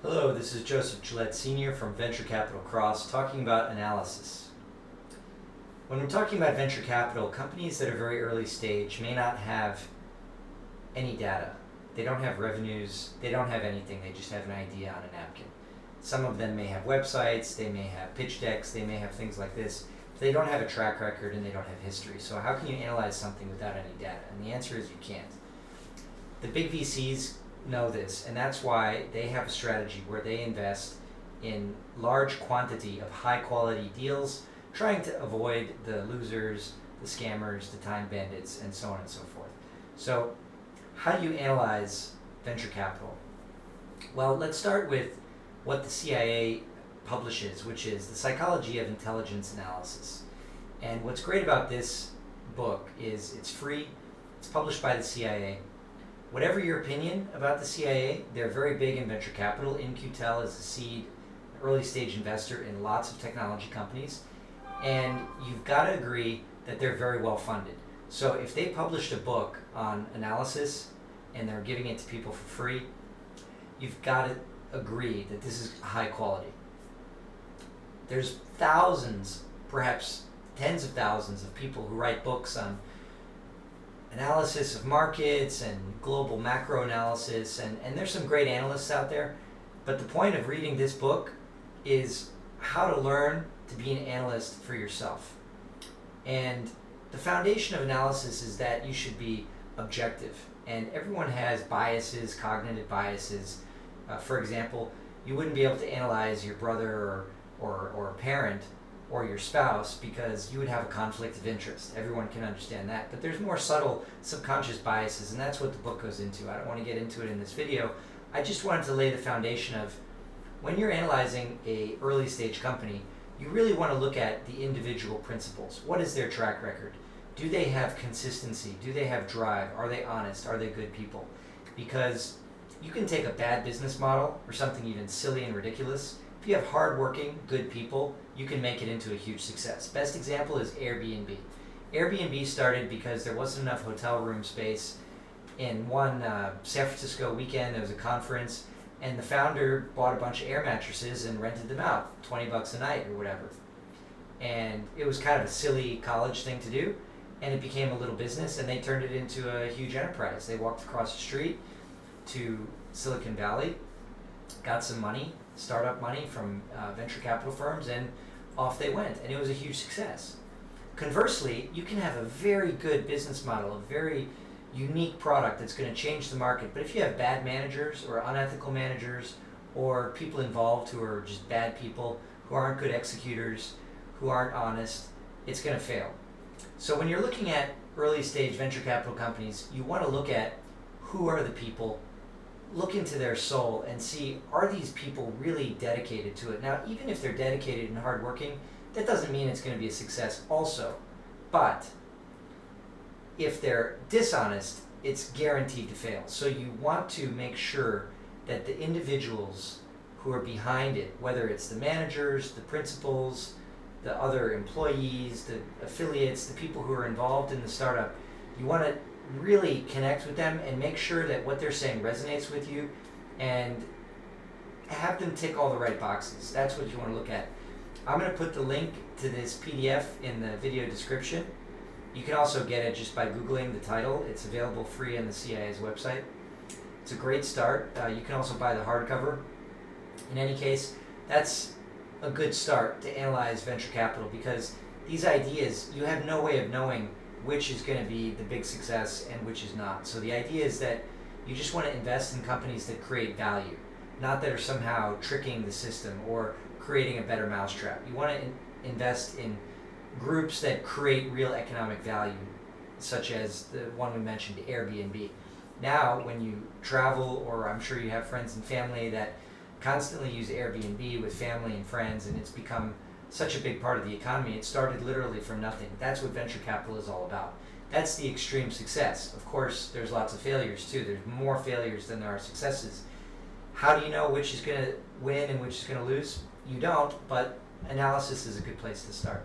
Hello, this is Joseph Gillette Sr. from Venture Capital Cross talking about analysis. When we're talking about venture capital, companies that are very early stage may not have any data. They don't have revenues, they don't have anything, they just have an idea on a napkin. Some of them may have websites, they may have pitch decks, they may have things like this. But they don't have a track record and they don't have history. So how can you analyze something without any data? And the answer is you can't. The big VCs know this, and that's why they have a strategy where they invest in large quantity of high quality deals, trying to avoid the losers, the scammers, the time bandits, and so on and so forth. So how do you analyze venture capital? Well, let's start with what the CIA publishes, which is the Psychology of Intelligence Analysis. And what's great about this book is it's free, it's published by the CIA. Whatever your opinion about the CIA, they're very big in venture capital. In-Q-Tel is a seed, early stage investor in lots of technology companies. And you've got to agree that they're very well funded. So if they published a book on analysis and they're giving it to people for free, you've got to agree that this is high quality. There's thousands, perhaps tens of thousands of people who write books on analysis of markets and global macro analysis, and there's some great analysts out there, but the point of reading this book is how to learn to be an analyst for yourself. And the foundation of analysis is that you should be objective, and everyone has biases, cognitive biases. For example, you wouldn't be able to analyze your brother or a parent or your spouse because you would have a conflict of interest. Everyone can understand that. But there's more subtle subconscious biases, and that's what the book goes into. I don't want to get into it in this video. I just wanted to lay the foundation of when you're analyzing a early stage company, you really want to look at the individual principles. What is their track record? Do they have consistency? Do they have drive? Are they honest? Are they good people? Because you can take a bad business model or something even silly and ridiculous. If you have hardworking, good people, you can make it into a huge success. Best example is Airbnb. Airbnb started because there wasn't enough hotel room space. In one San Francisco weekend, there was a conference, and the founder bought a bunch of air mattresses and rented them out, $20 a night or whatever. And it was kind of a silly college thing to do, and it became a little business, and they turned it into a huge enterprise. They walked across the street to Silicon Valley, got some money, startup money from venture capital firms, and off they went, and it was a huge success. Conversely, you can have a very good business model, a very unique product that's going to change the market, but if you have bad managers or unethical managers or people involved who are just bad people, who aren't good executors, who aren't honest, it's going to fail. So when you're looking at early stage venture capital companies, you want to look at who are the people, look into their soul and see, are these people really dedicated to it? Now, even if they're dedicated and hardworking, that doesn't mean it's going to be a success also. But if they're dishonest, it's guaranteed to fail. So you want to make sure that the individuals who are behind it, whether it's the managers, the principals, the other employees, the affiliates, the people who are involved in the startup, you want to really connect with them and make sure that what they're saying resonates with you and have them tick all the right boxes. That's what you want to look at. I'm going to put the link to this PDF in the video description. You can also get it just by Googling the title. It's available free on the CIA's website. It's a great start. You can also buy the hardcover. In any case, that's a good start to analyze venture capital because these ideas, you have no way of knowing which is going to be the big success and which is not. So the idea is that you just want to invest in companies that create value, not that are somehow tricking the system or creating a better mousetrap. You want to invest in groups that create real economic value, such as the one we mentioned, Airbnb. Now, when you travel, or I'm sure you have friends and family that constantly use Airbnb with family and friends, and it's become such a big part of the economy. It started literally from nothing. That's what venture capital is all about. That's the extreme success. Of course, there's lots of failures too. There's more failures than there are successes. How do you know which is going to win and which is going to lose? You don't, but analysis is a good place to start.